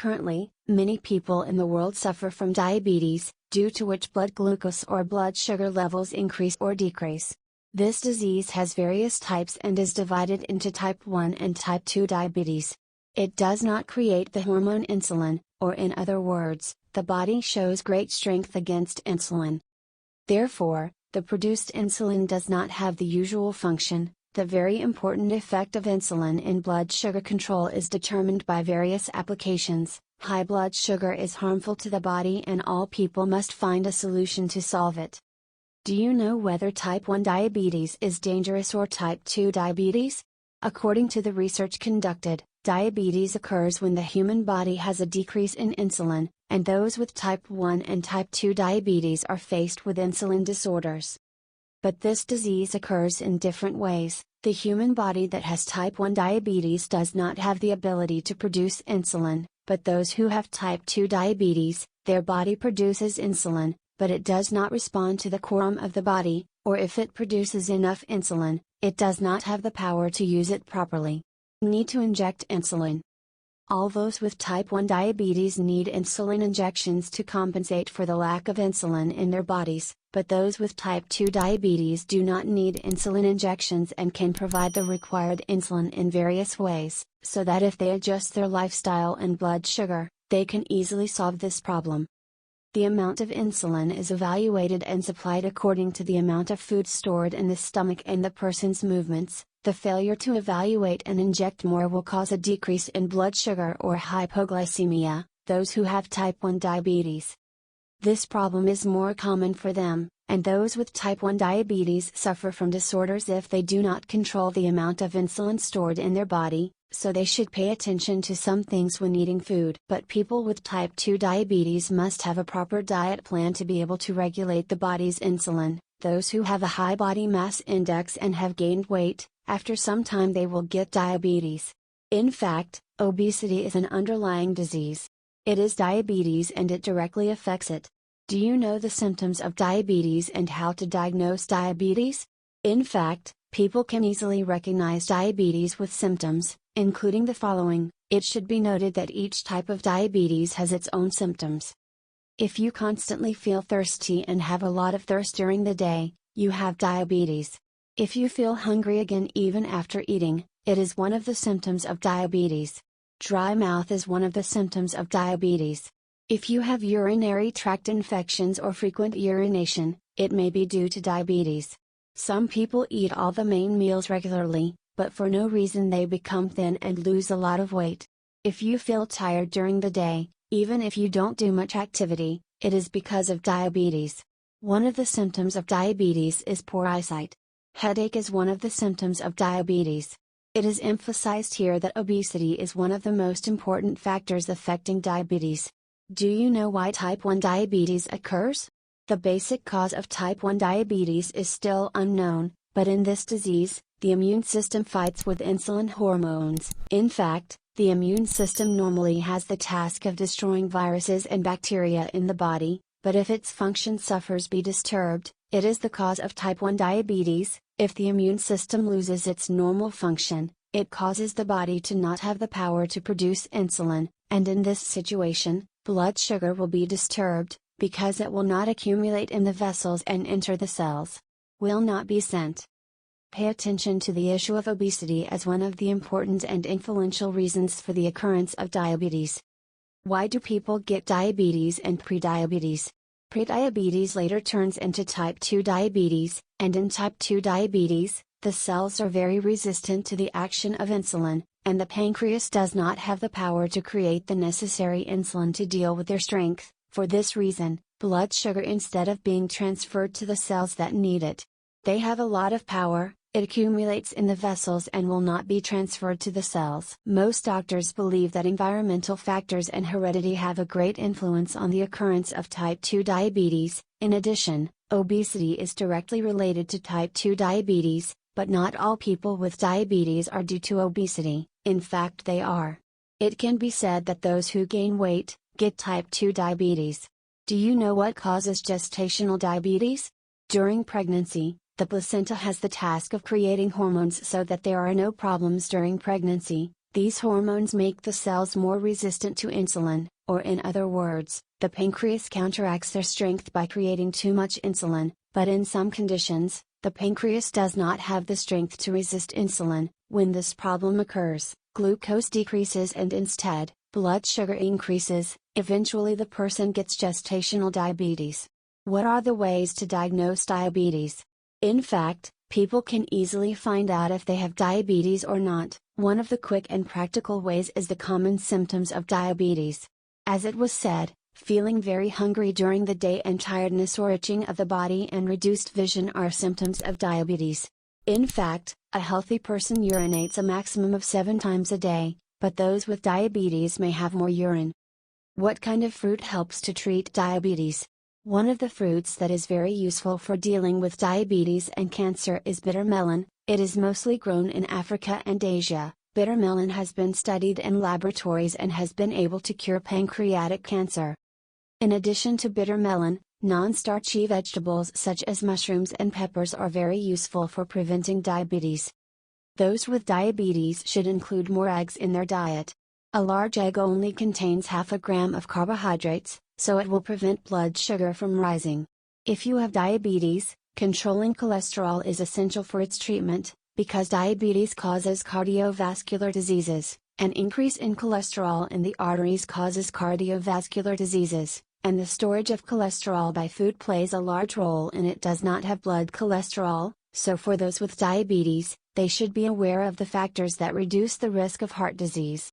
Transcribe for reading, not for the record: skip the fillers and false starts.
Currently, many people in the world suffer from diabetes, due to which blood glucose or blood sugar levels increase or decrease. This disease has various types and is divided into type 1 and type 2 diabetes. It does not create the hormone insulin, or in other words, the body shows great strength against insulin. Therefore, the produced insulin does not have the usual function. The very important effect of insulin in blood sugar control is determined by various applications. High blood sugar is harmful to the body and all people must find a solution to solve it. Do you know whether type 1 diabetes is dangerous or type 2 diabetes? According to the research conducted, diabetes occurs when the human body has a decrease in insulin, and those with type 1 and type 2 diabetes are faced with insulin disorders. But this disease occurs in different ways. The human body that has type 1 diabetes does not have the ability to produce insulin, but those who have type 2 diabetes, their body produces insulin, but it does not respond to the quorum of the body, or if it produces enough insulin, it does not have the power to use it properly. Need to inject insulin. All those with type 1 diabetes need insulin injections to compensate for the lack of insulin in their bodies, but those with type 2 diabetes do not need insulin injections and can provide the required insulin in various ways, so that if they adjust their lifestyle and blood sugar, they can easily solve this problem. The amount of insulin is evaluated and supplied according to the amount of food stored in the stomach and the person's movements. The failure to evaluate and inject more will cause a decrease in blood sugar or hypoglycemia, those who have type 1 diabetes. This problem is more common for them, and those with type 1 diabetes suffer from disorders if they do not control the amount of insulin stored in their body, so they should pay attention to some things when eating food. But people with type 2 diabetes must have a proper diet plan to be able to regulate the body's insulin. Those who have a high body mass index and have gained weight, after some time they will get diabetes. In fact, obesity is an underlying disease. It is diabetes and it directly affects it. Do you know the symptoms of diabetes and how to diagnose diabetes? In fact, people can easily recognize diabetes with symptoms, including the following. It should be noted that each type of diabetes has its own symptoms. If you constantly feel thirsty and have a lot of thirst during the day, you have diabetes. If you feel hungry again even after eating, it is one of the symptoms of diabetes. Dry mouth is one of the symptoms of diabetes. If you have urinary tract infections or frequent urination, it may be due to diabetes. Some people eat all the main meals regularly, but for no reason they become thin and lose a lot of weight. If you feel tired during the day, even if you don't do much activity, it is because of diabetes. One of the symptoms of diabetes is poor eyesight. Headache is one of the symptoms of diabetes. It is emphasized here that obesity is one of the most important factors affecting diabetes. Do you know why type 1 diabetes occurs? The basic cause of type 1 diabetes is still unknown, but in this disease, the immune system fights with insulin hormones. In fact, the immune system normally has the task of destroying viruses and bacteria in the body, but if its function suffers be disturbed, it is the cause of type 1 diabetes. If the immune system loses its normal function, it causes the body to not have the power to produce insulin, and in this situation, blood sugar will be disturbed, because it will not accumulate in the vessels and enter the cells. Will not be sent. Pay attention to the issue of obesity as one of the important and influential reasons for the occurrence of diabetes. Why do people get diabetes and prediabetes? Prediabetes later turns into type 2 diabetes, and in type 2 diabetes, the cells are very resistant to the action of insulin, and the pancreas does not have the power to create the necessary insulin to deal with their strength. For this reason, blood sugar instead of being transferred to the cells that need it, they have a lot of power, it accumulates in the vessels and will not be transferred to the cells. Most doctors believe that environmental factors and heredity have a great influence on the occurrence of type 2 diabetes. In addition, obesity is directly related to type 2 diabetes, but not all people with diabetes are due to obesity. In fact, they are. It can be said that those who gain weight get type 2 diabetes. Do you know what causes gestational diabetes? During pregnancy, the placenta has the task of creating hormones so that there are no problems during pregnancy, These hormones make the cells more resistant to insulin, or in other words, the pancreas counteracts their strength by creating too much insulin, but in some conditions, the pancreas does not have the strength to resist insulin. When this problem occurs, glucose decreases and instead, blood sugar increases. Eventually the person gets gestational diabetes. What are the ways to diagnose diabetes? In fact, people can easily find out if they have diabetes or not. One of the quick and practical ways is the common symptoms of diabetes. As it was said, feeling very hungry during the day and tiredness or itching of the body and reduced vision are symptoms of diabetes. In fact, a healthy person urinates a maximum of 7 times a day, but those with diabetes may have more urine. What kind of fruit helps to treat diabetes? One of the fruits that is very useful for dealing with diabetes and cancer is bitter melon. It is mostly grown in Africa and Asia. Bitter melon has been studied in laboratories and has been able to cure pancreatic cancer. In addition to bitter melon, non-starchy vegetables such as mushrooms and peppers are very useful for preventing diabetes. Those with diabetes should include more eggs in their diet. A large egg only contains half a gram of carbohydrates, so it will prevent blood sugar from rising. If you have diabetes, controlling cholesterol is essential for its treatment, because diabetes causes cardiovascular diseases. An increase in cholesterol in the arteries causes cardiovascular diseases, and the storage of cholesterol by food plays a large role in it. Does not have blood cholesterol, so for those with diabetes, they should be aware of the factors that reduce the risk of heart disease.